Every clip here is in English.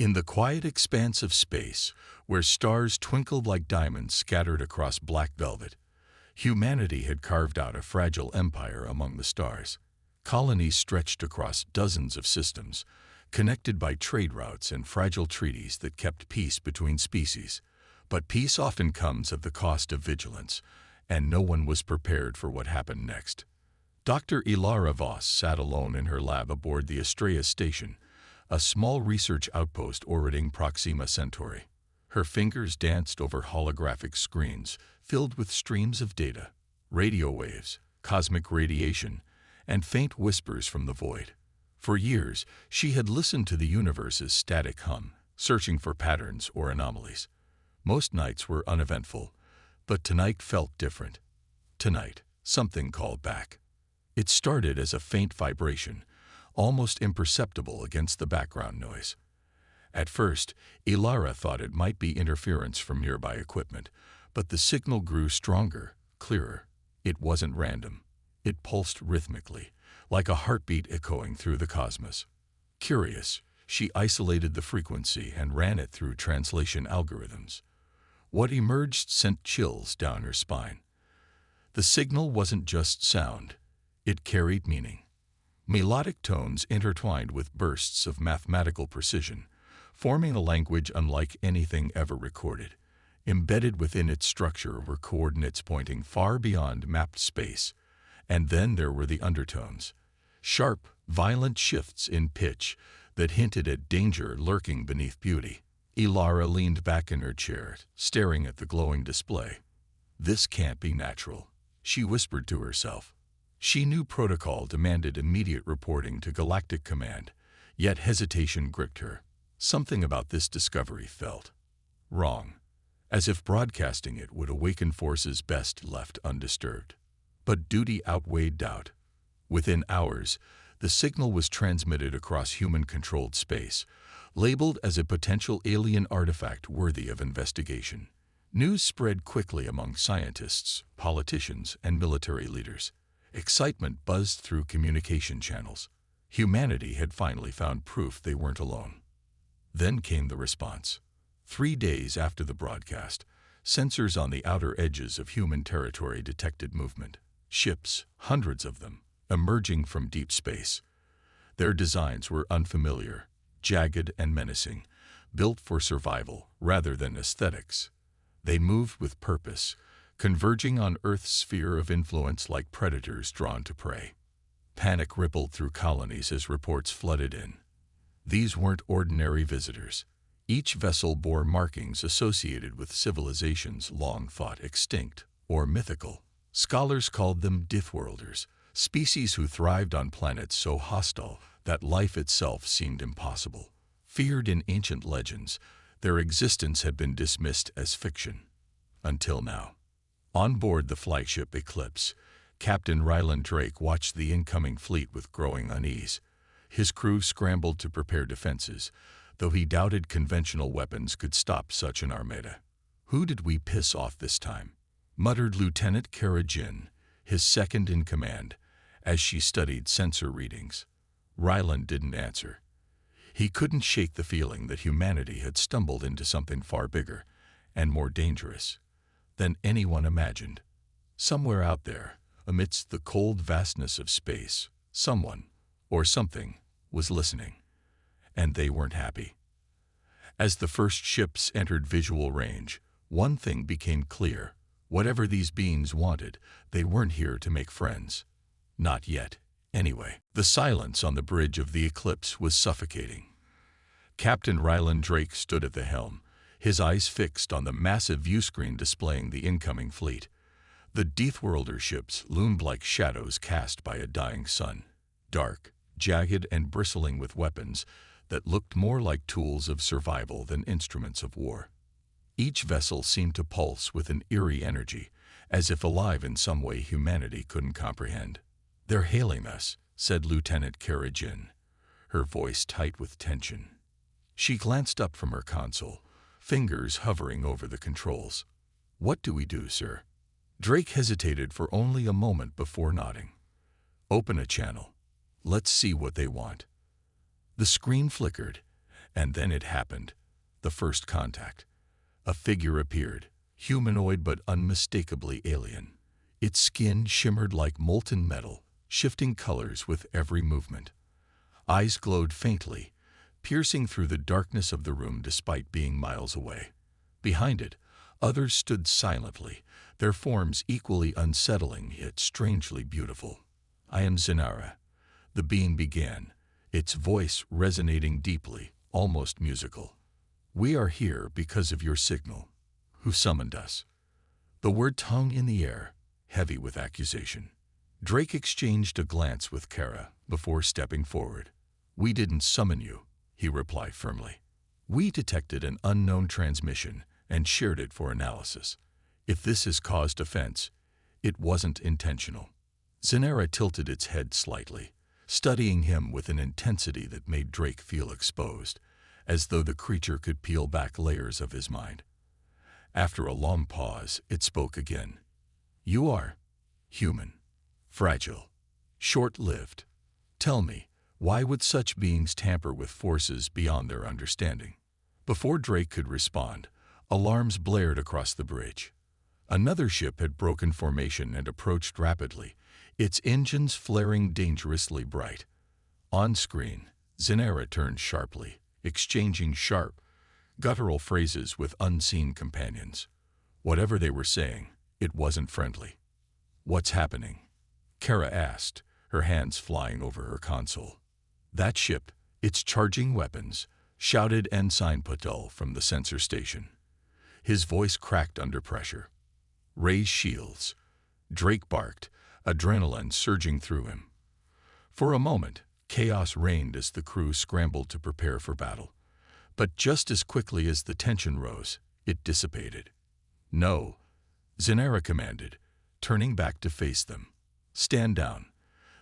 In the quiet expanse of space, where stars twinkled like diamonds scattered across black velvet, humanity had carved out a fragile empire among the stars. Colonies stretched across dozens of systems, connected by trade routes and fragile treaties that kept peace between species. But peace often comes at the cost of vigilance, and no one was prepared for what happened next. Dr. Ilara Voss sat alone in her lab aboard the Estrella station, a small research outpost orbiting Proxima Centauri. Her fingers danced over holographic screens filled with streams of data, radio waves, cosmic radiation, and faint whispers from the void. For years, she had listened to the universe's static hum, searching for patterns or anomalies. Most nights were uneventful, but tonight felt different. Tonight, something called back. It started as a faint vibration, almost imperceptible against the background noise. At first, Ilara thought it might be interference from nearby equipment, but the signal grew stronger, clearer. It wasn't random. It pulsed rhythmically, like a heartbeat echoing through the cosmos. Curious, she isolated the frequency and ran it through translation algorithms. What emerged sent chills down her spine. The signal wasn't just sound. It carried meaning. Melodic tones intertwined with bursts of mathematical precision, forming a language unlike anything ever recorded. Embedded within its structure were coordinates pointing far beyond mapped space. And then there were the undertones. Sharp, violent shifts in pitch that hinted at danger lurking beneath beauty. Ilara leaned back in her chair, staring at the glowing display. "This can't be natural," she whispered to herself. She knew protocol demanded immediate reporting to Galactic Command, yet hesitation gripped her. Something about this discovery felt wrong, as if broadcasting it would awaken forces best left undisturbed. But duty outweighed doubt. Within hours, the signal was transmitted across human-controlled space, labeled as a potential alien artifact worthy of investigation. News spread quickly among scientists, politicians, and military leaders. Excitement buzzed through communication channels. Humanity had finally found proof they weren't alone. Then came the response. 3 days after the broadcast, sensors on the outer edges of human territory detected movement. Ships, hundreds of them, emerging from deep space. Their designs were unfamiliar, jagged and menacing, built for survival rather than aesthetics. They moved with purpose, converging on Earth's sphere of influence like predators drawn to prey. Panic rippled through colonies as reports flooded in. These weren't ordinary visitors. Each vessel bore markings associated with civilizations long thought extinct or mythical. Scholars called them Deathworlders, species who thrived on planets so hostile that life itself seemed impossible. Feared in ancient legends, their existence had been dismissed as fiction. Until now. On board the flagship Eclipse, Captain Ryland Drake watched the incoming fleet with growing unease. His crew scrambled to prepare defenses, though he doubted conventional weapons could stop such an armada. "Who did we piss off this time?" muttered Lieutenant Kara Jin, his second in command, as she studied sensor readings. Ryland didn't answer. He couldn't shake the feeling that humanity had stumbled into something far bigger and more dangerous than anyone imagined. Somewhere out there, amidst the cold vastness of space, someone, or something, was listening. And they weren't happy. As the first ships entered visual range, one thing became clear. Whatever these beings wanted, they weren't here to make friends. Not yet, anyway. The silence on the bridge of the Eclipse was suffocating. Captain Ryland Drake stood at the helm, his eyes fixed on the massive viewscreen displaying the incoming fleet. The Deathworlder ships loomed like shadows cast by a dying sun, dark, jagged, and bristling with weapons that looked more like tools of survival than instruments of war. Each vessel seemed to pulse with an eerie energy, as if alive in some way humanity couldn't comprehend. "They're hailing us," said Lieutenant Kara Jin, her voice tight with tension. She glanced up from her console, fingers hovering over the controls. "What do we do, sir?" Drake hesitated for only a moment before nodding. "Open a channel. Let's see what they want." The screen flickered, And then it happened. The first contact. A figure appeared, humanoid but unmistakably alien. Its skin shimmered like molten metal, shifting colors with every movement. Eyes glowed faintly, piercing through the darkness of the room despite being miles away. Behind it, others stood silently, their forms equally unsettling yet strangely beautiful. "I am Zenara," the being began, its voice resonating deeply, almost musical. "We are here because of your signal. Who summoned us?" The word hung in the air, heavy with accusation. Drake exchanged a glance with Kara before stepping forward. "We didn't summon you," he replied firmly. "We detected an unknown transmission and shared it for analysis. If this has caused offense, it wasn't intentional." Zenara tilted its head slightly, studying him with an intensity that made Drake feel exposed, as though the creature could peel back layers of his mind. After a long pause, it spoke again. "You are human, fragile, short-lived. Tell me, why would such beings tamper with forces beyond their understanding?" Before Drake could respond, alarms blared across the bridge. Another ship had broken formation and approached rapidly, its engines flaring dangerously bright. On screen, Zenara turned sharply, exchanging sharp, guttural phrases with unseen companions. Whatever they were saying, it wasn't friendly. "What's happening?" Kara asked, her hands flying over her console. "That ship, it's charging weapons," shouted Ensign Patel from the sensor station. His voice cracked under pressure. "Raise shields," Drake barked, adrenaline surging through him. For a moment, chaos reigned as the crew scrambled to prepare for battle. But just as quickly as the tension rose, it dissipated. "No," Zenara commanded, turning back to face them. "Stand down.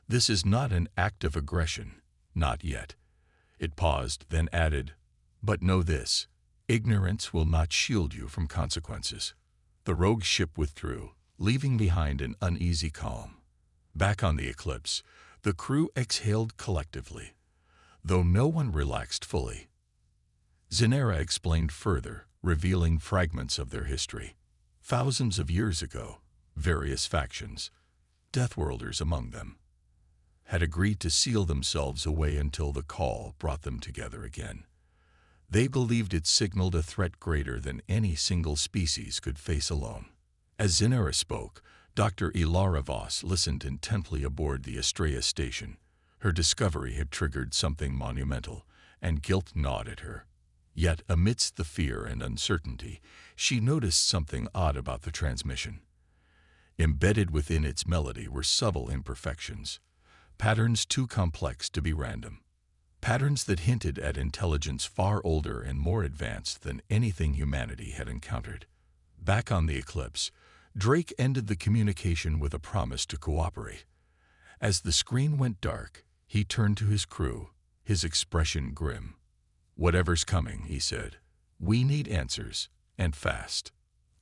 This is not an act of aggression, not yet." It paused, then added, "But know this, ignorance will not shield you from consequences." The rogue ship withdrew, leaving behind an uneasy calm. Back on the Eclipse, the crew exhaled collectively, though no one relaxed fully. Zenara explained further, revealing fragments of their history. Thousands of years ago, various factions, Deathworlders among them, had agreed to seal themselves away until the call brought them together again. They believed it signaled a threat greater than any single species could face alone. As Zenara spoke, Dr. Ilara Voss listened intently aboard the Estrella station. Her discovery had triggered something monumental, and guilt gnawed at her. Yet, amidst the fear and uncertainty, she noticed something odd about the transmission. Embedded within its melody were subtle imperfections, patterns too complex to be random. Patterns that hinted at intelligence far older and more advanced than anything humanity had encountered. Back on the Eclipse, Drake ended the communication with a promise to cooperate. As the screen went dark, he turned to his crew, his expression grim. "Whatever's coming," he said, "we need answers, and fast."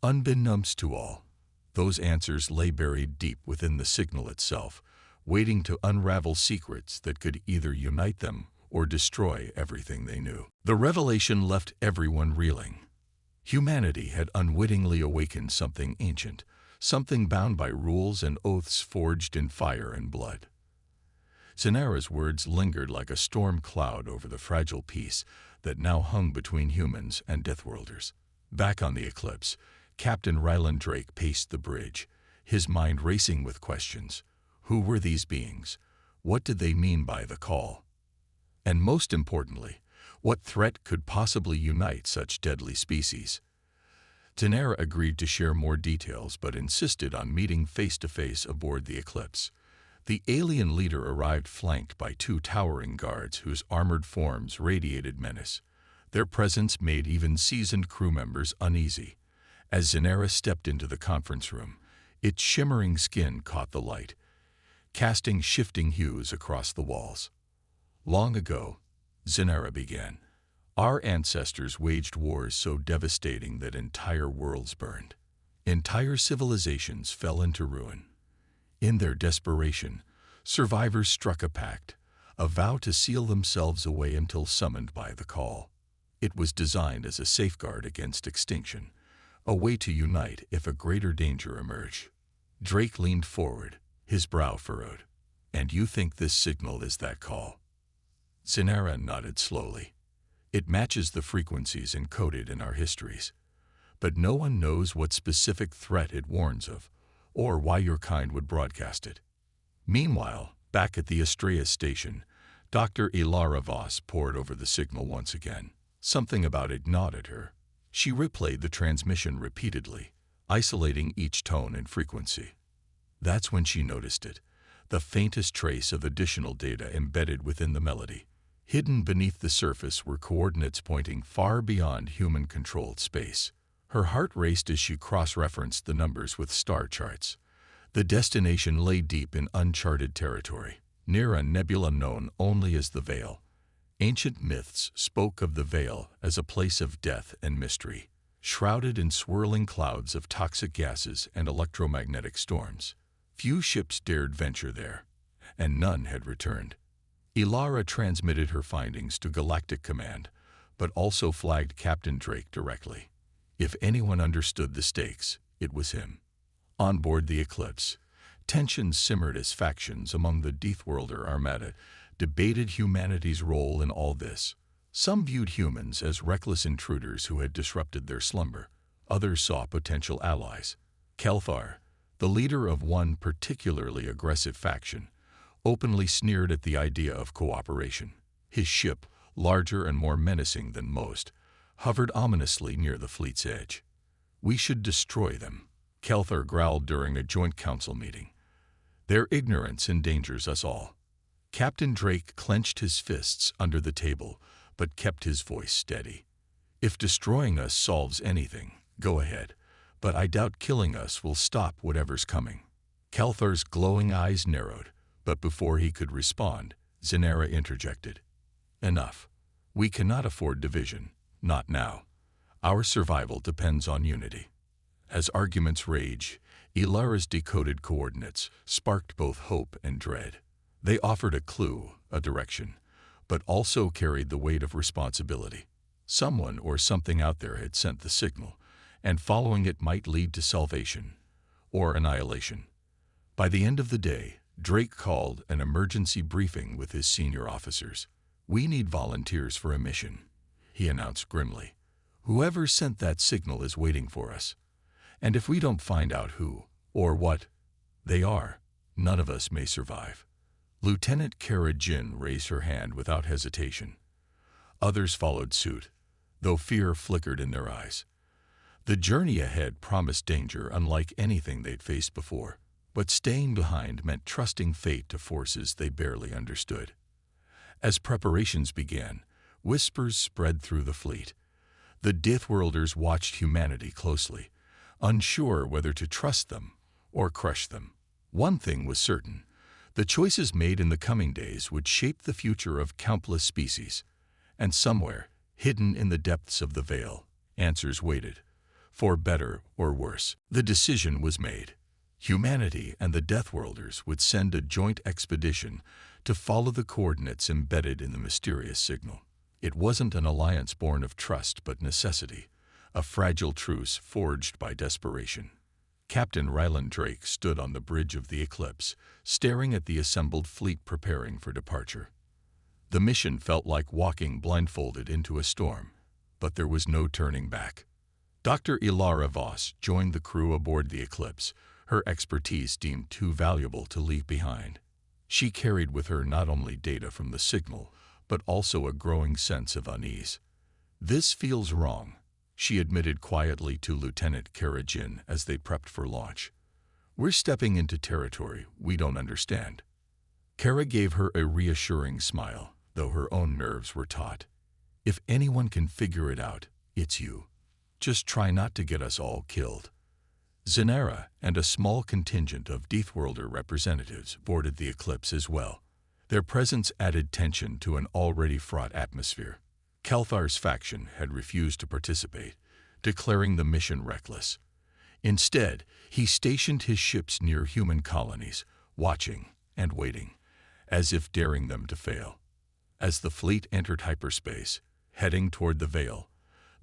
Unbeknownst to all, those answers lay buried deep within the signal itself, waiting to unravel secrets that could either unite them or destroy everything they knew. The revelation left everyone reeling. Humanity had unwittingly awakened something ancient, something bound by rules and oaths forged in fire and blood. Zenara's words lingered like a storm cloud over the fragile peace that now hung between humans and Deathworlders. Back on the Eclipse, Captain Ryland Drake paced the bridge, his mind racing with questions. Who were these beings? What did they mean by the call? And most importantly, what threat could possibly unite such deadly species? Zenara agreed to share more details but insisted on meeting face-to-face aboard the Eclipse. The alien leader arrived flanked by two towering guards whose armored forms radiated menace. Their presence made even seasoned crew members uneasy. As Zenara stepped into the conference room, its shimmering skin caught the light, casting shifting hues across the walls. "Long ago," Zenara began, "our ancestors waged wars so devastating that entire worlds burned. Entire civilizations fell into ruin. In their desperation, survivors struck a pact, a vow to seal themselves away until summoned by the call. It was designed as a safeguard against extinction, a way to unite if a greater danger emerged. Drake leaned forward, his brow furrowed. "And you think this signal is that call?" Zinara nodded slowly. "It matches the frequencies encoded in our histories. But no one knows what specific threat it warns of, or why your kind would broadcast it." Meanwhile, back at the Astrea station, Dr. Ilara Voss pored over the signal once again. Something about it gnawed at her. She replayed the transmission repeatedly, isolating each tone and frequency. That's when she noticed it, the faintest trace of additional data embedded within the melody. Hidden beneath the surface were coordinates pointing far beyond human-controlled space. Her heart raced as she cross-referenced the numbers with star charts. The destination lay deep in uncharted territory, near a nebula known only as the Veil. Ancient myths spoke of the Veil as a place of death and mystery, shrouded in swirling clouds of toxic gases and electromagnetic storms. Few ships dared venture there, and none had returned. Ilara transmitted her findings to Galactic Command, but also flagged Captain Drake directly. If anyone understood the stakes, it was him. On board the Eclipse, tensions simmered as factions among the Deathworlder Armada debated humanity's role in all this. Some viewed humans as reckless intruders who had disrupted their slumber. Others saw potential allies. Kelthar, the leader of one particularly aggressive faction, openly sneered at the idea of cooperation. His ship, larger and more menacing than most, hovered ominously near the fleet's edge. "We should destroy them," Kelthar growled during a joint council meeting. "Their ignorance endangers us all." Captain Drake clenched his fists under the table, but kept his voice steady. "If destroying us solves anything, go ahead, but I doubt killing us will stop whatever's coming." Kelthar's glowing eyes narrowed, but before he could respond, Zinara interjected. "Enough. We cannot afford division, not now. Our survival depends on unity." As arguments raged, Ilara's decoded coordinates sparked both hope and dread. They offered a clue, a direction, but also carried the weight of responsibility. Someone or something out there had sent the signal, and following it might lead to salvation or annihilation. By the end of the day, Drake called an emergency briefing with his senior officers. "We need volunteers for a mission," he announced grimly. "Whoever sent that signal is waiting for us. And if we don't find out who or what they are, none of us may survive." Lieutenant Kara Jin raised her hand without hesitation. Others followed suit, though fear flickered in their eyes. The journey ahead promised danger unlike anything they'd faced before, but staying behind meant trusting fate to forces they barely understood. As preparations began, whispers spread through the fleet. The Deathworlders watched humanity closely, unsure whether to trust them or crush them. One thing was certain: the choices made in the coming days would shape the future of countless species. And somewhere, hidden in the depths of the Veil, answers waited. For better or worse, the decision was made. Humanity and the Deathworlders would send a joint expedition to follow the coordinates embedded in the mysterious signal. It wasn't an alliance born of trust but necessity, a fragile truce forged by desperation. Captain Ryland Drake stood on the bridge of the Eclipse, staring at the assembled fleet preparing for departure. The mission felt like walking blindfolded into a storm, but there was no turning back. Dr. Ilara Voss joined the crew aboard the Eclipse, her expertise deemed too valuable to leave behind. She carried with her not only data from the signal, but also a growing sense of unease. "This feels wrong," she admitted quietly to Lieutenant Kara Jin as they prepped for launch. "We're stepping into territory we don't understand." Kara gave her a reassuring smile, though her own nerves were taut. "If anyone can figure it out, it's you. Just try not to get us all killed." Zinara and a small contingent of Deathworlder representatives boarded the Eclipse as well. Their presence added tension to an already fraught atmosphere. Kelthar's faction had refused to participate, declaring the mission reckless. Instead, he stationed his ships near human colonies, watching and waiting, as if daring them to fail. As the fleet entered hyperspace, heading toward the Veil.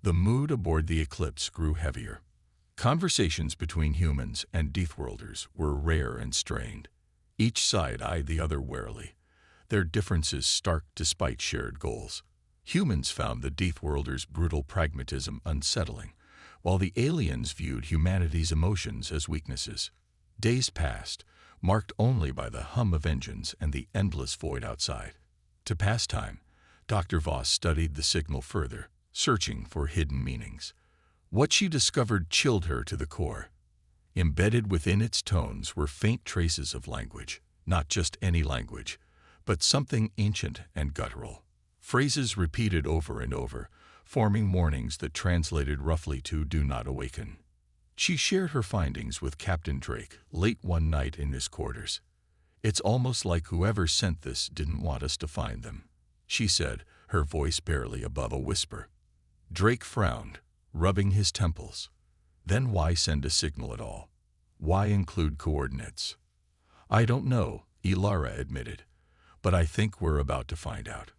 The mood aboard the Eclipse grew heavier. Conversations between humans and Deathworlders were rare and strained. Each side eyed the other warily, their differences stark despite shared goals. Humans found the Deathworlders' brutal pragmatism unsettling, while the aliens viewed humanity's emotions as weaknesses. Days passed, marked only by the hum of engines and the endless void outside. To pass time, Dr. Voss studied the signal further, searching for hidden meanings. What she discovered chilled her to the core. Embedded within its tones were faint traces of language, not just any language, but something ancient and guttural. Phrases repeated over and over, forming warnings that translated roughly to "Do not awaken." She shared her findings with Captain Drake late one night in his quarters. "It's almost like whoever sent this didn't want us to find them," she said, her voice barely above a whisper. Drake frowned, rubbing his temples. Then why send a signal at all? Why include coordinates? "I don't know," Ilara admitted, "but I think we're about to find out."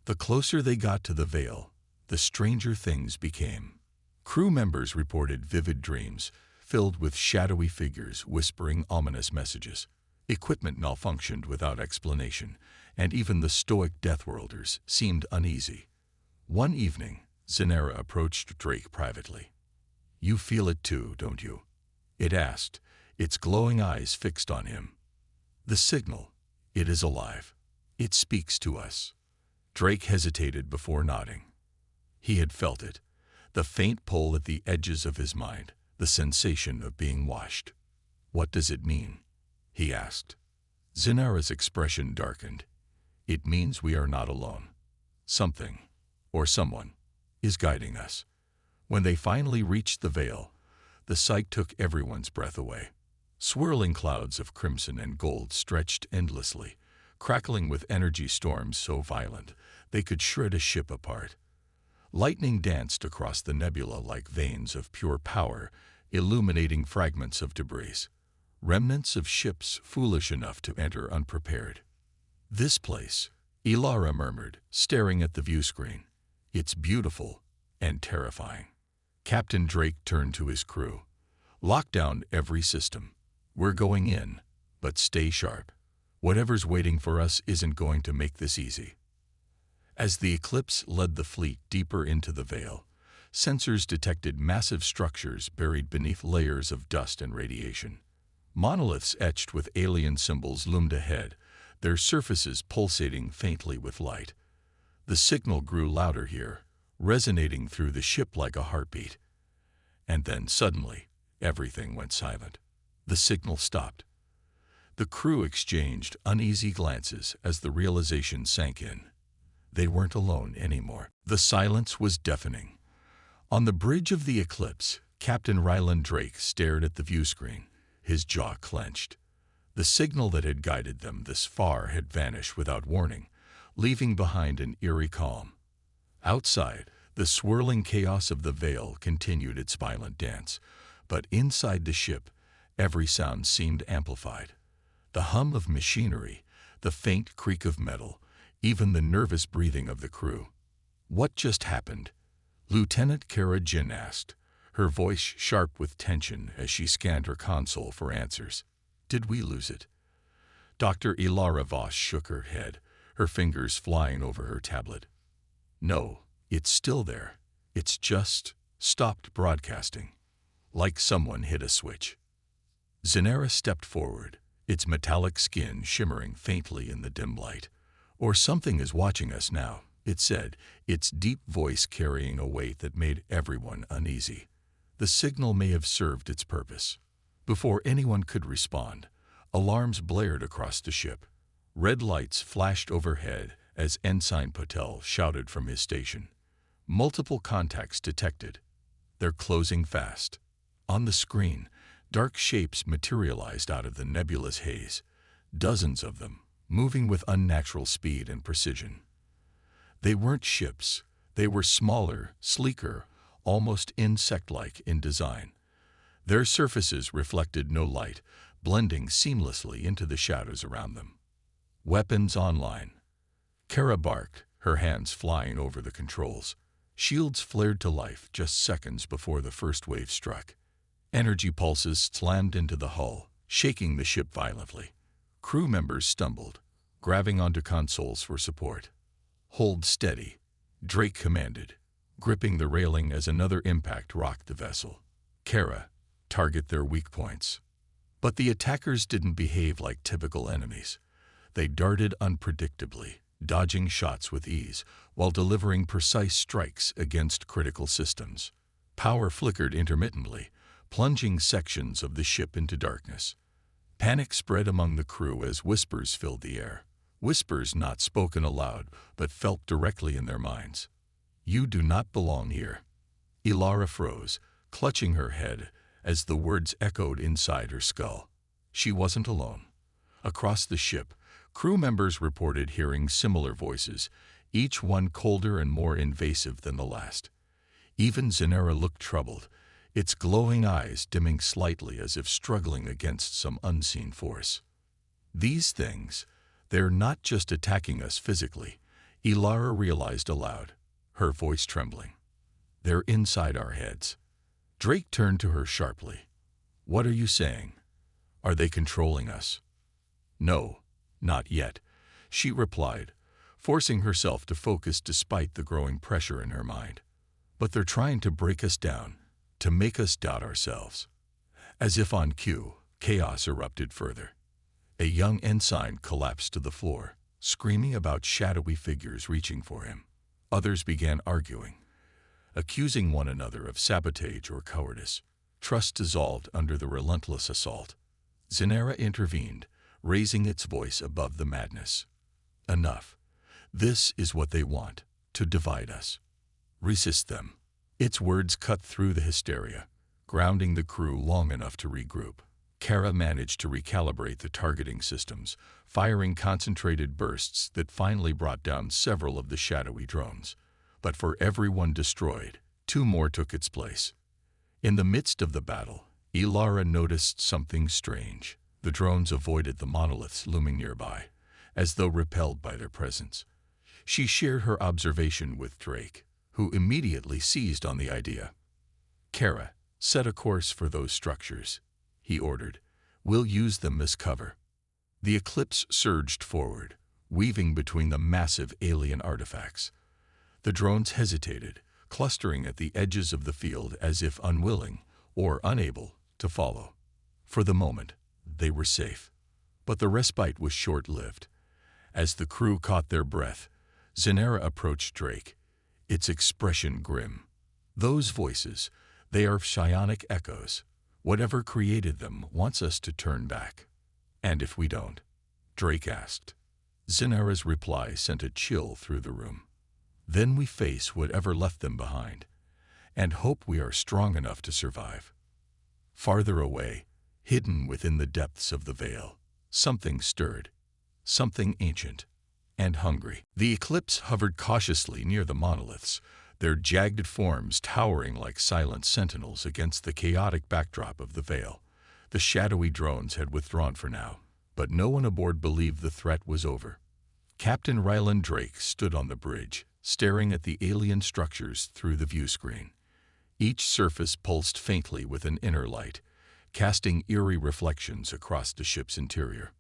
The closer they got to the Veil, the stranger things became. Crew members reported vivid dreams, filled with shadowy figures whispering ominous messages. Equipment malfunctioned without explanation, and even the stoic Deathworlders seemed uneasy. One evening, Zenera approached Drake privately. "You feel it too, don't you?" it asked, its glowing eyes fixed on him. "The signal, it is alive. It speaks to us." Drake hesitated before nodding. He had felt it, the faint pull at the edges of his mind, the sensation of being washed. "What does it mean?" he asked. Zenera's expression darkened. "It means we are not alone. Something, or someone, is guiding us." When they finally reached the Veil, the sight took everyone's breath away. Swirling clouds of crimson and gold stretched endlessly, crackling with energy storms so violent they could shred a ship apart. Lightning danced across the nebula like veins of pure power, illuminating fragments of debris, remnants of ships foolish enough to enter unprepared. "This place," Ilara murmured, staring at the view screen. "It's beautiful and terrifying." Captain Drake turned to his crew. "Lock down every system. We're going in, but stay sharp. Whatever's waiting for us isn't going to make this easy." As the Eclipse led the fleet deeper into the Veil, sensors detected massive structures buried beneath layers of dust and radiation. Monoliths etched with alien symbols loomed ahead, their surfaces pulsating faintly with light. The signal grew louder here, resonating through the ship like a heartbeat. And then suddenly, everything went silent. The signal stopped. The crew exchanged uneasy glances as the realization sank in. They weren't alone anymore. The silence was deafening. On the bridge of the Eclipse, Captain Ryland Drake stared at the view screen, his jaw clenched. The signal that had guided them this far had vanished without warning, leaving behind an eerie calm. Outside, the swirling chaos of the Veil continued its violent dance, but inside the ship, every sound seemed amplified. The hum of machinery, the faint creak of metal, even the nervous breathing of the crew. "What just happened?" Lieutenant Kara Jin asked, her voice sharp with tension as she scanned her console for answers. "Did we lose it?" Dr. Ilara Voss shook her head, her fingers flying over her tablet. "No, it's still there. It's just stopped broadcasting. Like someone hit a switch." Zenera stepped forward, its metallic skin shimmering faintly in the dim light. "Or something is watching us now," it said, its deep voice carrying a weight that made everyone uneasy. The signal may have served its purpose. Before anyone could respond, alarms blared across the ship. Red lights flashed overhead as Ensign Patel shouted from his station. Multiple contacts detected. "They're closing fast." On the screen, dark shapes materialized out of the nebulous haze, dozens of them, moving with unnatural speed and precision. They weren't ships. They were smaller, sleeker, almost insect-like in design. Their surfaces reflected no light, blending seamlessly into the shadows around them. "Weapons online." Kara barked, her hands flying over the controls. Shields flared to life just seconds before the first wave struck. Energy pulses slammed into the hull, shaking the ship violently. Crew members stumbled, grabbing onto consoles for support. "Hold steady," Drake commanded, gripping the railing as another impact rocked the vessel. "Kara, target their weak points." But the attackers didn't behave like typical enemies. They darted unpredictably, dodging shots with ease, while delivering precise strikes against critical systems. Power flickered intermittently, plunging sections of the ship into darkness. Panic spread among the crew as whispers filled the air. Whispers not spoken aloud, but felt directly in their minds. "You do not belong here." Ilara froze, clutching her head as the words echoed inside her skull. She wasn't alone. Across the ship, crew members reported hearing similar voices, each one colder and more invasive than the last. Even Zenera looked troubled, its glowing eyes dimming slightly as if struggling against some unseen force. "These things, they're not just attacking us physically," Ilara realized aloud, her voice trembling. "They're inside our heads." Drake turned to her sharply. "What are you saying? Are they controlling us?" "No, not yet," she replied, forcing herself to focus despite the growing pressure in her mind. "But they're trying to break us down, to make us doubt ourselves." As if on cue, chaos erupted further. A young ensign collapsed to the floor, screaming about shadowy figures reaching for him. Others began arguing, accusing one another of sabotage or cowardice. Trust dissolved under the relentless assault. Zenera intervened, raising its voice above the madness. "Enough. This is what they want, to divide us. Resist them." Its words cut through the hysteria, grounding the crew long enough to regroup. Kara managed to recalibrate the targeting systems, firing concentrated bursts that finally brought down several of the shadowy drones. But for every one destroyed, 2 more took its place. In the midst of the battle, Ilara noticed something strange. The drones avoided the monoliths looming nearby, as though repelled by their presence. She shared her observation with Drake, who immediately seized on the idea. "Kara, set a course for those structures," he ordered. "We'll use them as cover." The Eclipse surged forward, weaving between the massive alien artifacts. The drones hesitated, clustering at the edges of the field as if unwilling or unable to follow. For the moment, they were safe. But the respite was short-lived. As the crew caught their breath, Zenera approached Drake, its expression grim. "Those voices, they are psionic echoes. Whatever created them wants us to turn back." "And if we don't?" Drake asked. Zenera's reply sent a chill through the room. "Then we face whatever left them behind, and hope we are strong enough to survive." Farther away, hidden within the depths of the veil, something stirred, something ancient and hungry. The Eclipse hovered cautiously near the monoliths, their jagged forms towering like silent sentinels against the chaotic backdrop of the veil. The shadowy drones had withdrawn for now, but no one aboard believed the threat was over. Captain Ryland Drake stood on the bridge, staring at the alien structures through the view screen. Each surface pulsed faintly with an inner light, casting eerie reflections across the ship's interior.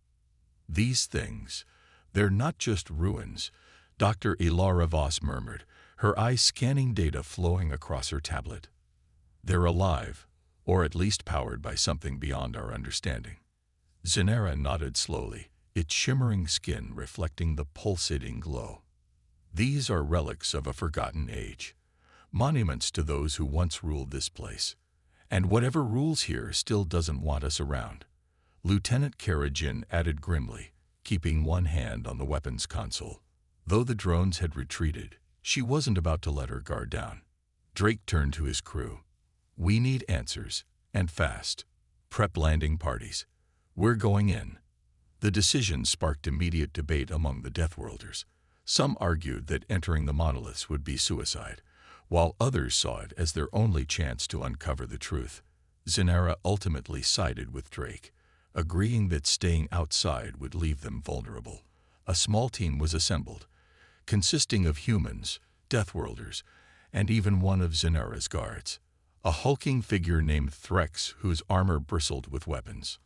"These things, they're not just ruins," Dr. Ilara Voss murmured, her eyes scanning data flowing across her tablet. "They're alive, or at least powered by something beyond our understanding." Zenera nodded slowly, its shimmering skin reflecting the pulsating glow. "These are relics of a forgotten age, monuments to those who once ruled this place. And whatever rules here still doesn't want us around." Lieutenant Karajin added grimly, keeping one hand on the weapons console. Though the drones had retreated, she wasn't about to let her guard down. Drake turned to his crew. "We need answers, and fast. Prep landing parties. We're going in." The decision sparked immediate debate among the Deathworlders. Some argued that entering the monoliths would be suicide, while others saw it as their only chance to uncover the truth. Zenera ultimately sided with Drake, agreeing that staying outside would leave them vulnerable. A small team was assembled, consisting of humans, Deathworlders, and even one of Zanara's guards, a hulking figure named Threx whose armor bristled with weapons.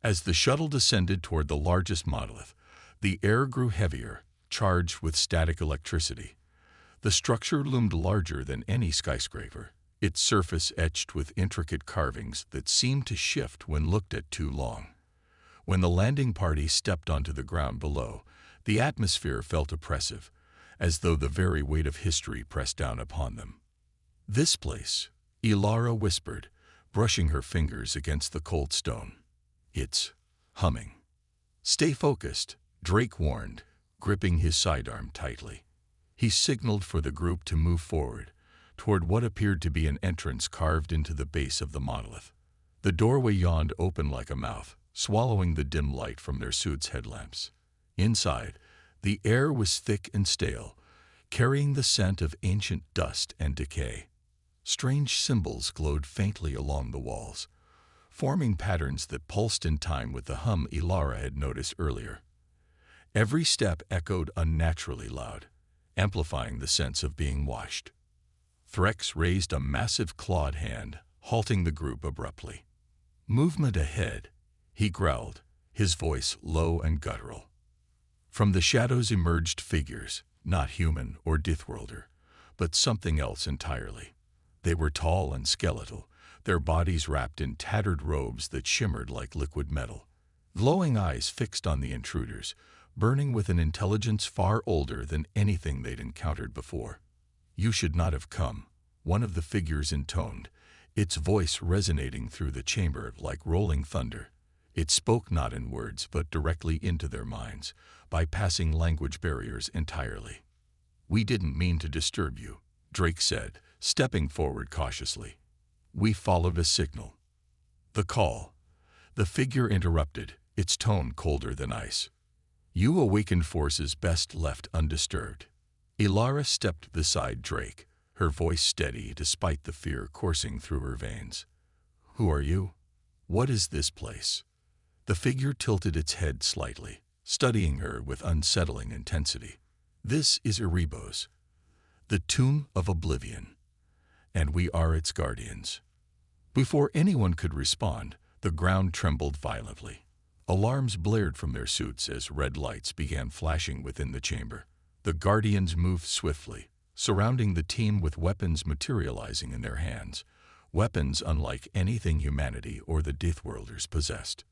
As the shuttle descended toward the largest monolith, the air grew heavier, charged with static electricity. The structure loomed larger than any skyscraper, its surface etched with intricate carvings that seemed to shift when looked at too long. When the landing party stepped onto the ground below, the atmosphere felt oppressive, as though the very weight of history pressed down upon them. "This place," Ilara whispered, brushing her fingers against the cold stone. "It's humming." "Stay focused," Drake warned, gripping his sidearm tightly. He signaled for the group to move forward, toward what appeared to be an entrance carved into the base of the monolith. The doorway yawned open like a mouth, swallowing the dim light from their suits' headlamps. Inside, the air was thick and stale, carrying the scent of ancient dust and decay. Strange symbols glowed faintly along the walls, forming patterns that pulsed in time with the hum Ilara had noticed earlier. Every step echoed unnaturally loud, amplifying the sense of being watched. Threx raised a massive clawed hand, halting the group abruptly. "Movement ahead," he growled, his voice low and guttural. From the shadows emerged figures, not human or Deathworlder, but something else entirely. They were tall and skeletal, their bodies wrapped in tattered robes that shimmered like liquid metal. Glowing eyes fixed on the intruders, burning with an intelligence far older than anything they'd encountered before. "You should not have come," one of the figures intoned, its voice resonating through the chamber like rolling thunder. It spoke not in words but directly into their minds, bypassing language barriers entirely. "We didn't mean to disturb you," Drake said, stepping forward cautiously. "We followed a signal." "The call," the figure interrupted, its tone colder than ice. "You awakened forces best left undisturbed." Ilara stepped beside Drake, her voice steady despite the fear coursing through her veins. "Who are you? What is this place?" The figure tilted its head slightly, studying her with unsettling intensity. "This is Erebos, the Tomb of Oblivion, and we are its guardians." Before anyone could respond, the ground trembled violently. Alarms blared from their suits as red lights began flashing within the chamber. The Guardians moved swiftly, surrounding the team with weapons materializing in their hands, weapons unlike anything humanity or the Deathworlders possessed.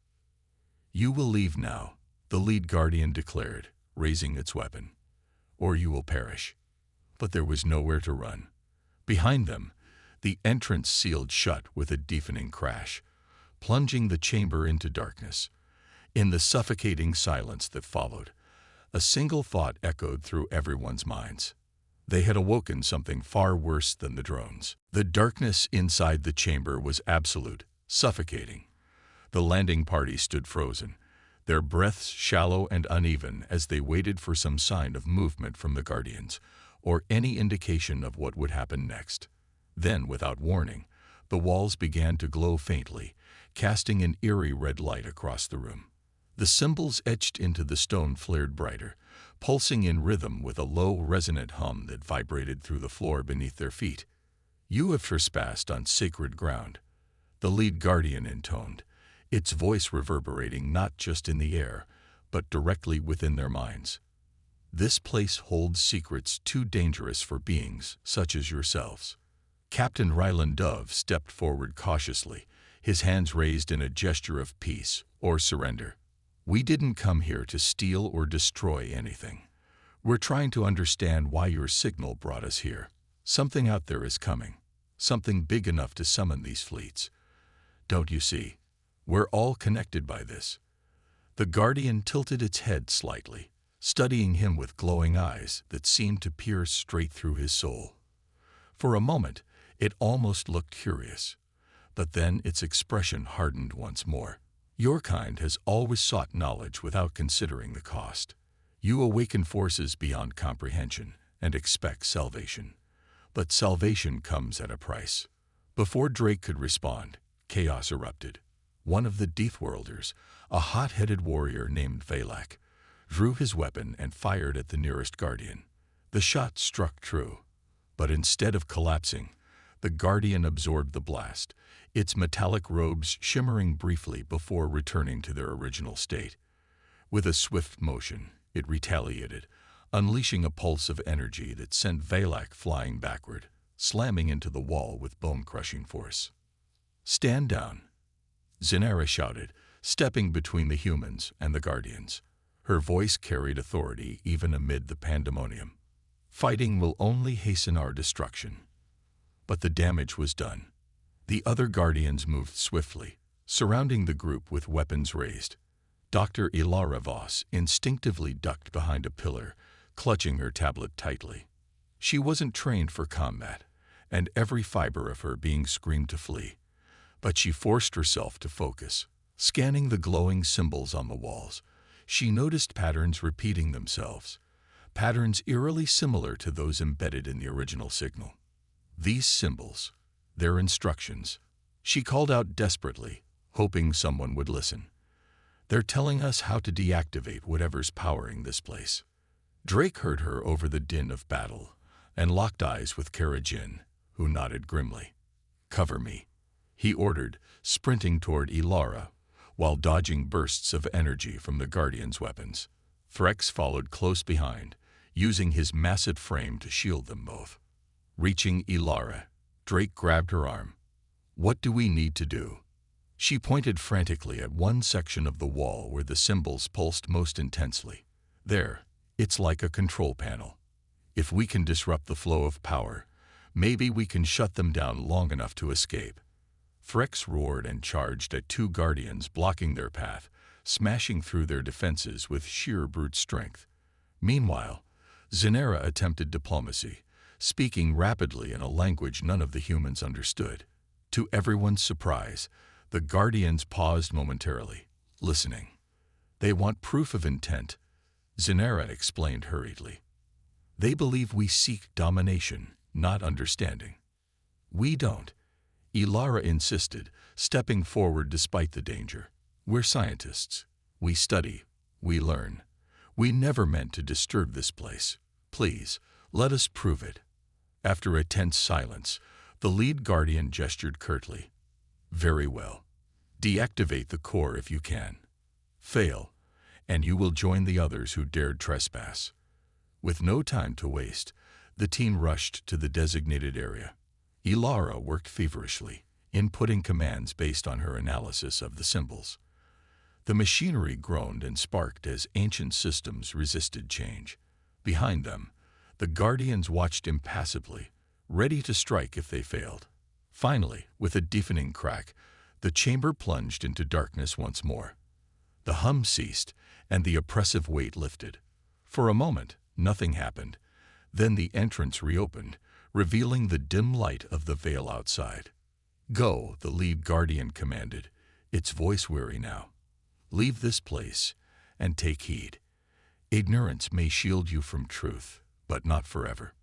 "You will leave now," the lead Guardian declared, raising its weapon, "or you will perish." But there was nowhere to run. Behind them, the entrance sealed shut with a deafening crash, plunging the chamber into darkness. In the suffocating silence that followed, a single thought echoed through everyone's minds. They had awoken something far worse than the drones. The darkness inside the chamber was absolute, suffocating. The landing party stood frozen, their breaths shallow and uneven as they waited for some sign of movement from the Guardians, or any indication of what would happen next. Then, without warning, the walls began to glow faintly, casting an eerie red light across the room. The symbols etched into the stone flared brighter, pulsing in rhythm with a low, resonant hum that vibrated through the floor beneath their feet. "You have trespassed on sacred ground," the lead Guardian intoned, its voice reverberating not just in the air, but directly within their minds. "This place holds secrets too dangerous for beings such as yourselves." Captain Ryland Dove stepped forward cautiously, his hands raised in a gesture of peace or surrender. "We didn't come here to steal or destroy anything. We're trying to understand why your signal brought us here. Something out there is coming, something big enough to summon these fleets. Don't you see? We're all connected by this." The Guardian tilted its head slightly, studying him with glowing eyes that seemed to pierce straight through his soul. For a moment, it almost looked curious, but then its expression hardened once more. "Your kind has always sought knowledge without considering the cost. You awaken forces beyond comprehension and expect salvation. But salvation comes at a price." Before Drake could respond, chaos erupted. One of the Deathworlders, a hot-headed warrior named Valak, drew his weapon and fired at the nearest Guardian. The shot struck true, but instead of collapsing, the Guardian absorbed the blast, its metallic robes shimmering briefly before returning to their original state. With a swift motion, it retaliated, unleashing a pulse of energy that sent Valak flying backward, slamming into the wall with bone-crushing force. "Stand down," Zinara shouted, stepping between the humans and the Guardians. Her voice carried authority even amid the pandemonium. "Fighting will only hasten our destruction." But the damage was done. The other Guardians moved swiftly, surrounding the group with weapons raised. Dr. Ilara Voss instinctively ducked behind a pillar, clutching her tablet tightly. She wasn't trained for combat, and every fiber of her being screamed to flee. But she forced herself to focus. Scanning the glowing symbols on the walls, she noticed patterns repeating themselves, patterns eerily similar to those embedded in the original signal. These symbols, their instructions, she called out desperately, hoping someone would listen. "They're telling us how to deactivate whatever's powering this place." Drake heard her over the din of battle and locked eyes with Kara Jin, who nodded grimly. "Cover me," he ordered, sprinting toward Ilara, while dodging bursts of energy from the Guardians' weapons. Threx followed close behind, using his massive frame to shield them both. Reaching Ilara, Drake grabbed her arm. "What do we need to do?" She pointed frantically at one section of the wall where the symbols pulsed most intensely. "There, it's like a control panel. If we can disrupt the flow of power, maybe we can shut them down long enough to escape." Threx roared and charged at two Guardians blocking their path, smashing through their defenses with sheer brute strength. Meanwhile, Zinara attempted diplomacy, speaking rapidly in a language none of the humans understood. To everyone's surprise, the Guardians paused momentarily, listening. "They want proof of intent," Zinara explained hurriedly. "They believe we seek domination, not understanding." "We don't," Ilara insisted, stepping forward despite the danger. "We're scientists. We study. We learn. We never meant to disturb this place. Please, let us prove it." After a tense silence, the lead Guardian gestured curtly. "Very well. Deactivate the core if you can. Fail, and you will join the others who dared trespass." With no time to waste, the team rushed to the designated area. Ilara worked feverishly, inputting commands based on her analysis of the symbols. The machinery groaned and sparked as ancient systems resisted change. Behind them, the Guardians watched impassively, ready to strike if they failed. Finally, with a deafening crack, the chamber plunged into darkness once more. The hum ceased, and the oppressive weight lifted. For a moment, nothing happened. Then the entrance reopened, revealing the dim light of the veil outside. "Go," the lead Guardian commanded, its voice weary now. "Leave this place, and take heed. Ignorance may shield you from truth, but not forever."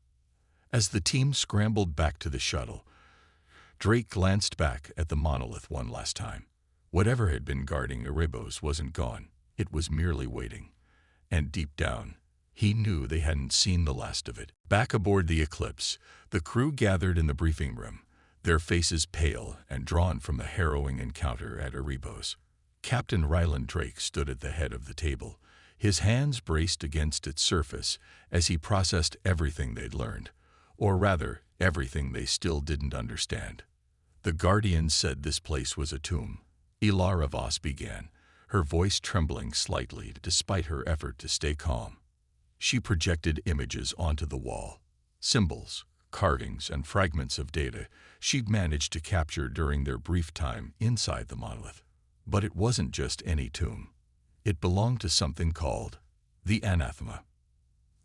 As the team scrambled back to the shuttle, Drake glanced back at the monolith one last time. Whatever had been guarding Erebos wasn't gone. It was merely waiting. And deep down, he knew they hadn't seen the last of it. Back aboard the Eclipse, the crew gathered in the briefing room, their faces pale and drawn from the harrowing encounter at Erebos. Captain Ryland Drake stood at the head of the table, his hands braced against its surface as he processed everything they'd learned, or rather, everything they still didn't understand. "The Guardians said this place was a tomb," Ilara Voss began, her voice trembling slightly despite her effort to stay calm. She projected images onto the wall, symbols, carvings, and fragments of data she'd managed to capture during their brief time inside the monolith. But it wasn't just any tomb. It belonged to something called the Anathema.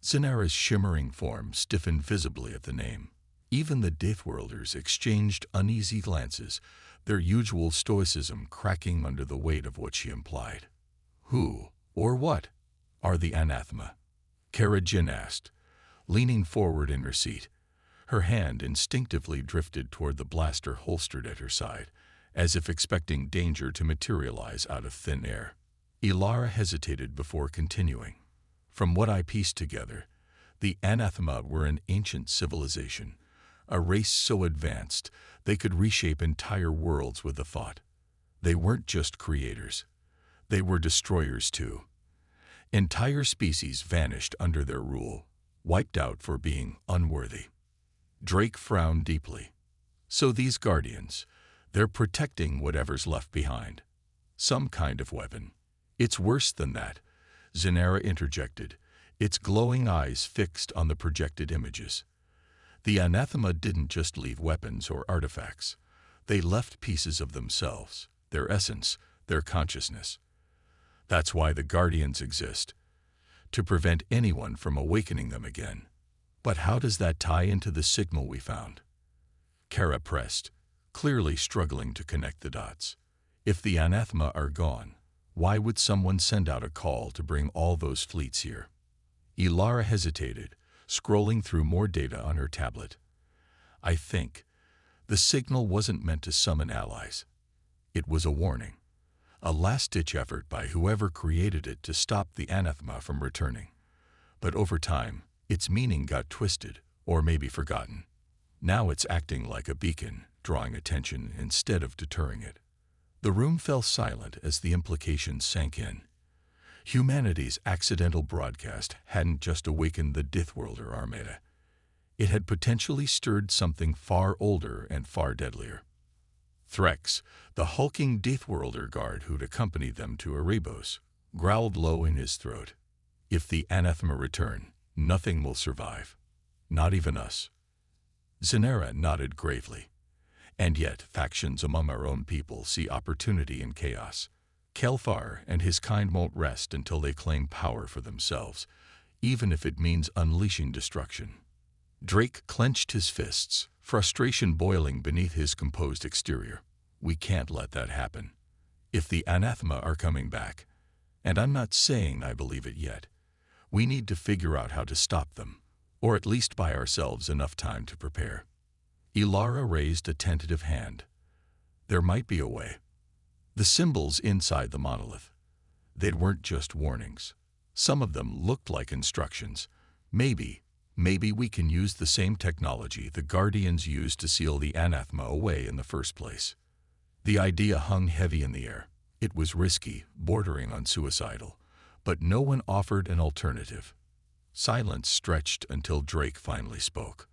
Zinara's shimmering form stiffened visibly at the name. Even the Deathworlders exchanged uneasy glances, their usual stoicism cracking under the weight of what she implied. "Who, or what, are the Anathema?" Kara Jin asked, leaning forward in her seat. Her hand instinctively drifted toward the blaster holstered at her side, as if expecting danger to materialize out of thin air. Ilara hesitated before continuing. "From what I pieced together, The Anathema were an ancient civilization, a race so advanced they could reshape entire worlds with a thought. They weren't just creators. They were destroyers too. Entire species vanished under their rule, wiped out for being unworthy. Drake frowned deeply. So these guardians, they're protecting whatever's left behind. Some kind of weapon. It's worse than that, Zenara interjected, its glowing eyes fixed on the projected images. The Anathema didn't just leave weapons or artifacts. They left pieces of themselves, their essence, their consciousness. That's why the Guardians exist, to prevent anyone from awakening them again. But how does that tie into the signal we found? Kara pressed, clearly struggling to connect the dots. If the Anathema are gone, why would someone send out a call to bring all those fleets here? Ilara hesitated, scrolling through more data on her tablet. I think the signal wasn't meant to summon allies. It was a warning, a last-ditch effort by whoever created it to stop the Anathema from returning. But over time, its meaning got twisted, or maybe forgotten. Now it's acting like a beacon, drawing attention instead of deterring it. The room fell silent as the implications sank in. Humanity's accidental broadcast hadn't just awakened the Deathworlder Armada. It had potentially stirred something far older and far deadlier. Threx, the hulking Deathworlder guard who'd accompanied them to Erebos, growled low in his throat. If the Anathema return, nothing will survive. Not even us. Zenara nodded gravely. And yet, factions among our own people see opportunity in chaos. Kelfar and his kind won't rest until they claim power for themselves, even if it means unleashing destruction. Drake clenched his fists, frustration boiling beneath his composed exterior. We can't let that happen. If the Anathema are coming back, and I'm not saying I believe it yet, we need to figure out how to stop them, or at least buy ourselves enough time to prepare. Ilara raised a tentative hand. There might be a way. The symbols inside the monolith. They weren't just warnings. Some of them looked like instructions. Maybe we can use the same technology the Guardians used to seal the Anathema away in the first place. The idea hung heavy in the air. It was risky, bordering on suicidal, but no one offered an alternative. Silence stretched until Drake finally spoke.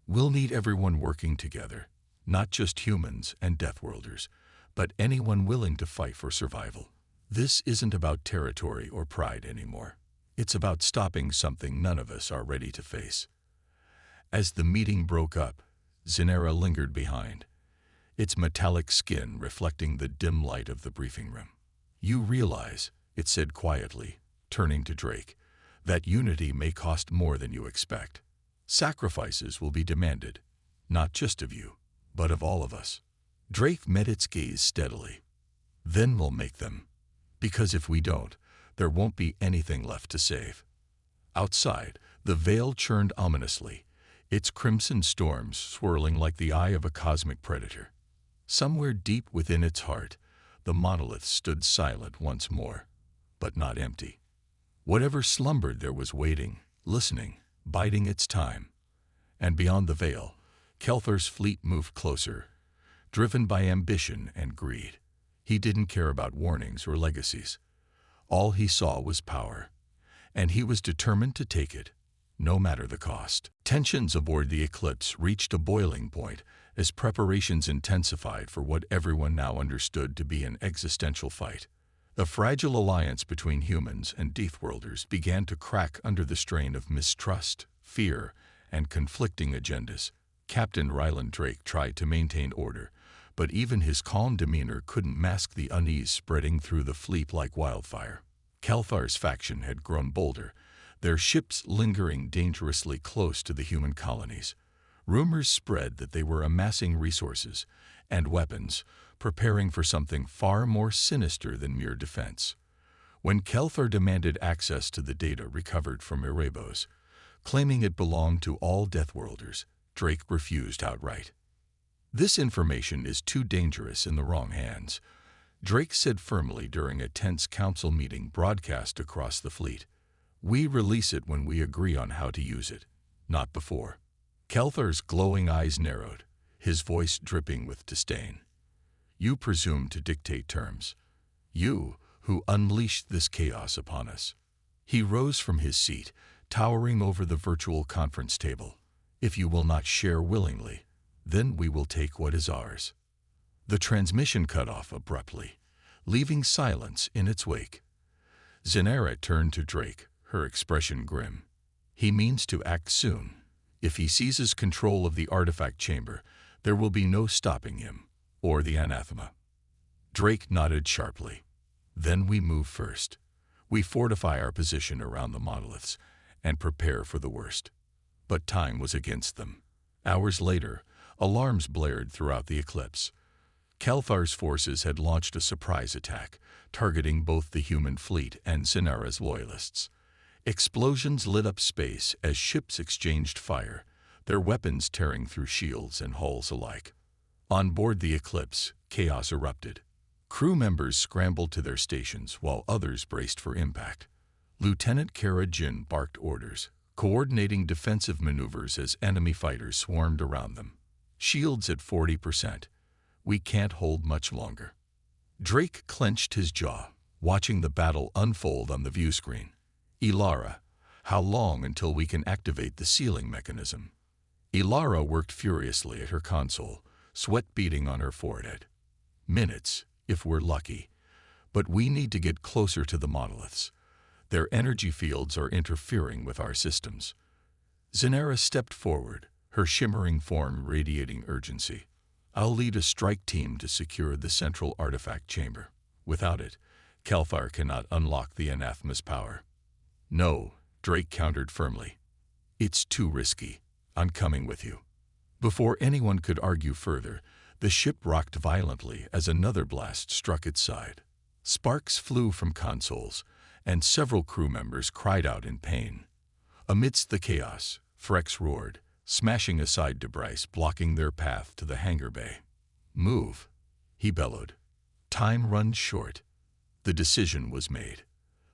We'll need everyone working together, not just humans and Deathworlders, but anyone willing to fight for survival. This isn't about territory or pride anymore. It's about stopping something none of us are ready to face. As the meeting broke up, Zenara lingered behind, its metallic skin reflecting the dim light of the briefing room. You realize, it said quietly, turning to Drake, that unity may cost more than you expect. Sacrifices will be demanded, not just of you, but of all of us. Drake met its gaze steadily. Then we'll make them. Because if we don't, there won't be anything left to save. Outside, the veil churned ominously, its crimson storms swirling like the eye of a cosmic predator. Somewhere deep within its heart, the monolith stood silent once more, but not empty. Whatever slumbered there was waiting, listening, biding its time. And beyond the veil, Kelfar's fleet moved closer, driven by ambition and greed. He didn't care about warnings or legacies. All he saw was power, and he was determined to take it, no matter the cost. Tensions aboard the Eclipse reached a boiling point as preparations intensified for what everyone now understood to be an existential fight. The fragile alliance between humans and Deathworlders began to crack under the strain of mistrust, fear, and conflicting agendas. Captain Ryland Drake tried to maintain order, but even his calm demeanor couldn't mask the unease spreading through the fleet like wildfire. Kelfar's faction had grown bolder, their ships lingering dangerously close to the human colonies. Rumors spread that they were amassing resources and weapons, preparing for something far more sinister than mere defense. When Kelfar demanded access to the data recovered from Erebos, claiming it belonged to all Deathworlders, Drake refused outright. This information is too dangerous in the wrong hands, Drake said firmly during a tense council meeting broadcast across the fleet. We release it when we agree on how to use it, not before. Kelthar's glowing eyes narrowed, his voice dripping with disdain. You presume to dictate terms. You, who unleashed this chaos upon us. He rose from his seat, towering over the virtual conference table. If you will not share willingly, then we will take what is ours. The transmission cut off abruptly, leaving silence in its wake. Zenara turned to Drake, her expression grim. He means to act soon. If he seizes control of the artifact chamber, there will be no stopping him, or the anathema. Drake nodded sharply. Then we move first. We fortify our position around the monoliths and prepare for the worst. But time was against them. Hours later, alarms blared throughout the eclipse. Kelthar's forces had launched a surprise attack, targeting both the human fleet and Zenara's loyalists. Explosions lit up space as ships exchanged fire, their weapons tearing through shields and hulls alike. On board the Eclipse, chaos erupted. Crew members scrambled to their stations while others braced for impact. Lieutenant Kara Jin barked orders, coordinating defensive maneuvers as enemy fighters swarmed around them. Shields at 40%. We can't hold much longer. Drake clenched his jaw, watching the battle unfold on the view screen. Ilara, how long until we can activate the sealing mechanism? Ilara worked furiously at her console, sweat beading on her forehead. Minutes, if we're lucky. But we need to get closer to the monoliths. Their energy fields are interfering with our systems. Zenara stepped forward, her shimmering form radiating urgency. I'll lead a strike team to secure the central artifact chamber. Without it, Kelthar cannot unlock the anathema's power. No, Drake countered firmly. It's too risky. I'm coming with you. Before anyone could argue further, the ship rocked violently as another blast struck its side. Sparks flew from consoles, and several crew members cried out in pain. Amidst the chaos, Frex roared, smashing aside debris blocking their path to the hangar bay. Move, he bellowed. Time runs short. The decision was made.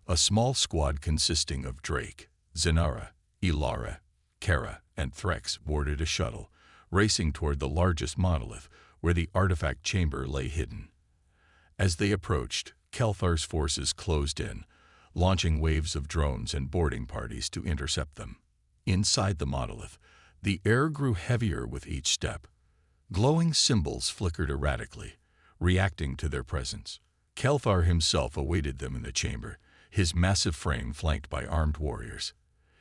A small squad consisting of Drake, Zenara, Ilara, Kara, and Threx boarded a shuttle, racing toward the largest monolith where the artifact chamber lay hidden. As they approached, Kelthar's forces closed in, launching waves of drones and boarding parties to intercept them. Inside the monolith, the air grew heavier with each step. Glowing symbols flickered erratically, reacting to their presence. Kelthar himself awaited them in the chamber, his massive frame flanked by armed warriors.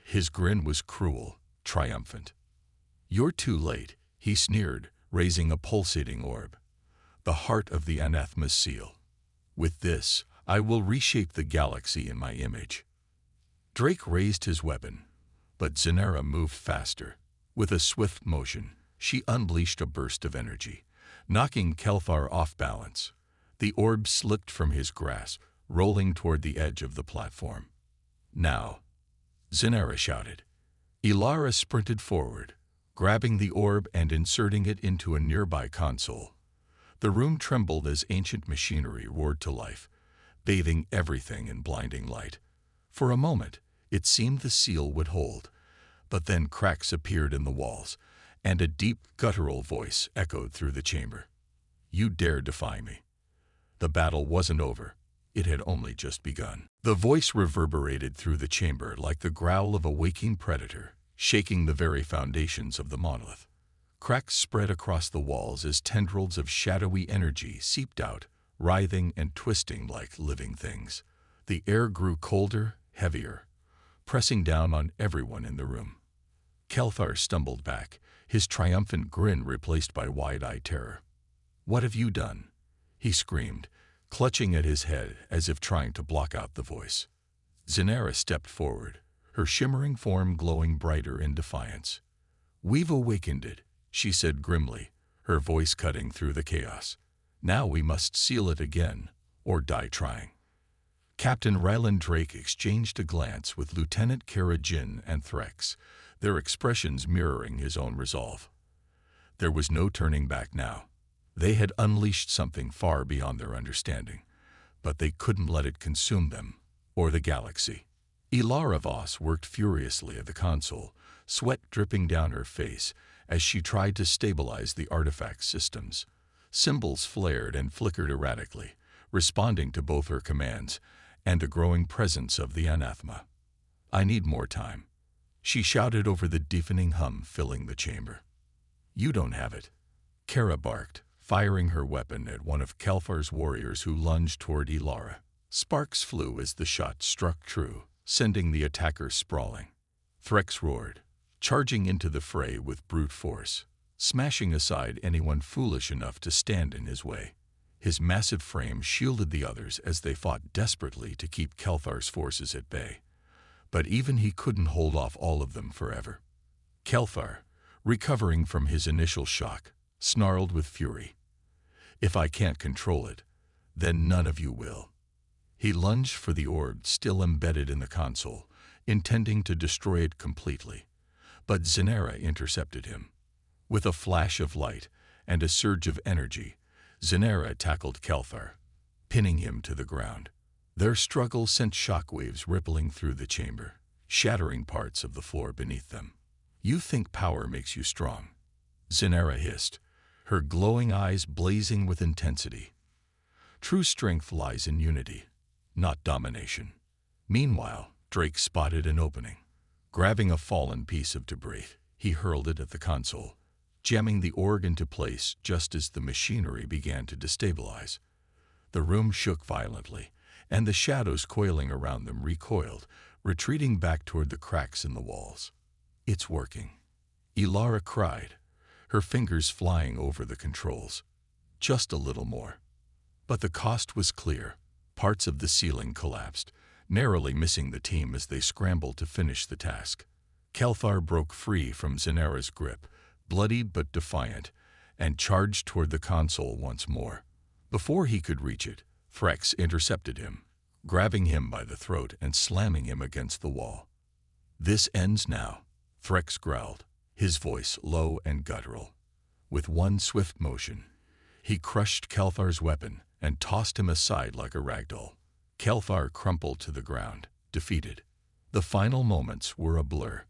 His grin was cruel, triumphant. You're too late, he sneered, raising a pulsating orb. The heart of the anathema's seal. With this, I will reshape the galaxy in my image. Drake raised his weapon, but Zenara moved faster. With a swift motion, she unleashed a burst of energy, knocking Kelthar off balance. The orb slipped from his grasp, rolling toward the edge of the platform. Now, Zenara shouted. Ilara sprinted forward, grabbing the orb and inserting it into a nearby console. The room trembled as ancient machinery roared to life, bathing everything in blinding light. For a moment, it seemed the seal would hold, but then cracks appeared in the walls, and a deep, guttural voice echoed through the chamber. You dare defy me. The battle wasn't over. It had only just begun. The voice reverberated through the chamber like the growl of a waking predator, shaking the very foundations of the monolith. Cracks spread across the walls as tendrils of shadowy energy seeped out, writhing and twisting like living things. The air grew colder, heavier, pressing down on everyone in the room. Kelthar stumbled back, his triumphant grin replaced by wide-eyed terror. What have you done? He screamed, clutching at his head as if trying to block out the voice. Zenara stepped forward, her shimmering form glowing brighter in defiance. We've awakened it, she said grimly, her voice cutting through the chaos. Now we must seal it again, or die trying. Captain Ryland Drake exchanged a glance with Lieutenant Kara Jin and Threx, their expressions mirroring his own resolve. There was no turning back now. They had unleashed something far beyond their understanding, but they couldn't let it consume them, or the galaxy. Ilara Voss worked furiously at the console, sweat dripping down her face as she tried to stabilize the artifact systems. Symbols flared and flickered erratically, responding to both her commands and the growing presence of the anathema. "I need more time," she shouted over the deafening hum filling the chamber. "You don't have it," Kara barked, firing her weapon at one of Kelfar's warriors who lunged toward Ilara. Sparks flew as the shot struck true, sending the attacker sprawling. Threx roared, charging into the fray with brute force, smashing aside anyone foolish enough to stand in his way. His massive frame shielded the others as they fought desperately to keep Kelfar's forces at bay. But even he couldn't hold off all of them forever. Kelfar, recovering from his initial shock, snarled with fury. "If I can't control it, then none of you will." He lunged for the orb still embedded in the console, intending to destroy it completely. But Zenera intercepted him. With a flash of light and a surge of energy, Zenera tackled Kelfar, pinning him to the ground. Their struggle sent shockwaves rippling through the chamber, shattering parts of the floor beneath them. "You think power makes you strong," Zenera hissed, her glowing eyes blazing with intensity. "True strength lies in unity, not domination." Meanwhile, Drake spotted an opening. Grabbing a fallen piece of debris, he hurled it at the console, jamming the org into place just as the machinery began to destabilize. The room shook violently, and the shadows coiling around them recoiled, retreating back toward the cracks in the walls. "It's working," Ilara cried, her fingers flying over the controls. "Just a little more." But the cost was clear. Parts of the ceiling collapsed, narrowly missing the team as they scrambled to finish the task. Kelfar broke free from Zenera's grip, bloodied but defiant, and charged toward the console once more. Before he could reach it, Threx intercepted him, grabbing him by the throat and slamming him against the wall. "This ends now," Threx growled, his voice low and guttural. With one swift motion, he crushed Kelfar's weapon and tossed him aside like a ragdoll. Kelfar crumpled to the ground, defeated. The final moments were a blur.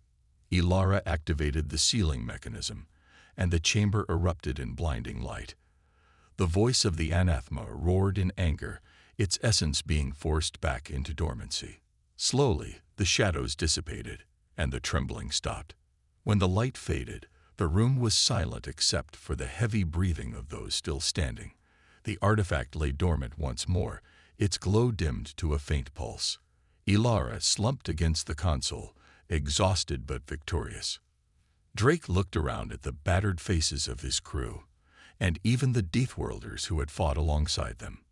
Ilara activated the sealing mechanism, and the chamber erupted in blinding light. The voice of the anathema roared in anger, its essence being forced back into dormancy. Slowly, the shadows dissipated, and the trembling stopped. When the light faded, the room was silent except for the heavy breathing of those still standing. The artifact lay dormant once more, its glow dimmed to a faint pulse. Ilara slumped against the console, exhausted but victorious. Drake looked around at the battered faces of his crew, and even the Deathworlders who had fought alongside them.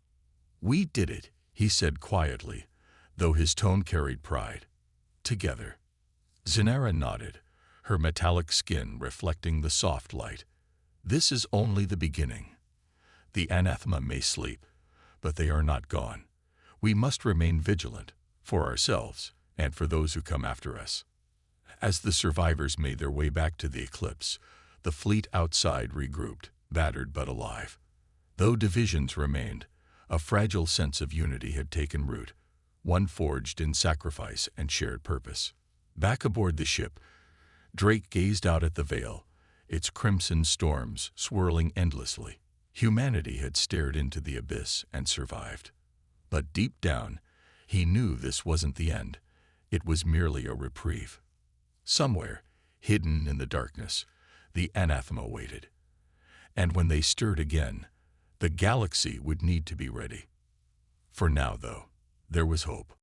"We did it," he said quietly, though his tone carried pride. "Together." Zenera nodded, her metallic skin reflecting the soft light. "This is only the beginning. The anathema may sleep, but they are not gone. We must remain vigilant, for ourselves and for those who come after us." As the survivors made their way back to the eclipse, the fleet outside regrouped, battered but alive. Though divisions remained, a fragile sense of unity had taken root, one forged in sacrifice and shared purpose. Back aboard the ship, Drake gazed out at the veil, its crimson storms swirling endlessly. Humanity had stared into the abyss and survived. But deep down, he knew this wasn't the end. It was merely a reprieve. Somewhere, hidden in the darkness, the anathema waited. And when they stirred again, the galaxy would need to be ready. For now, though, there was hope.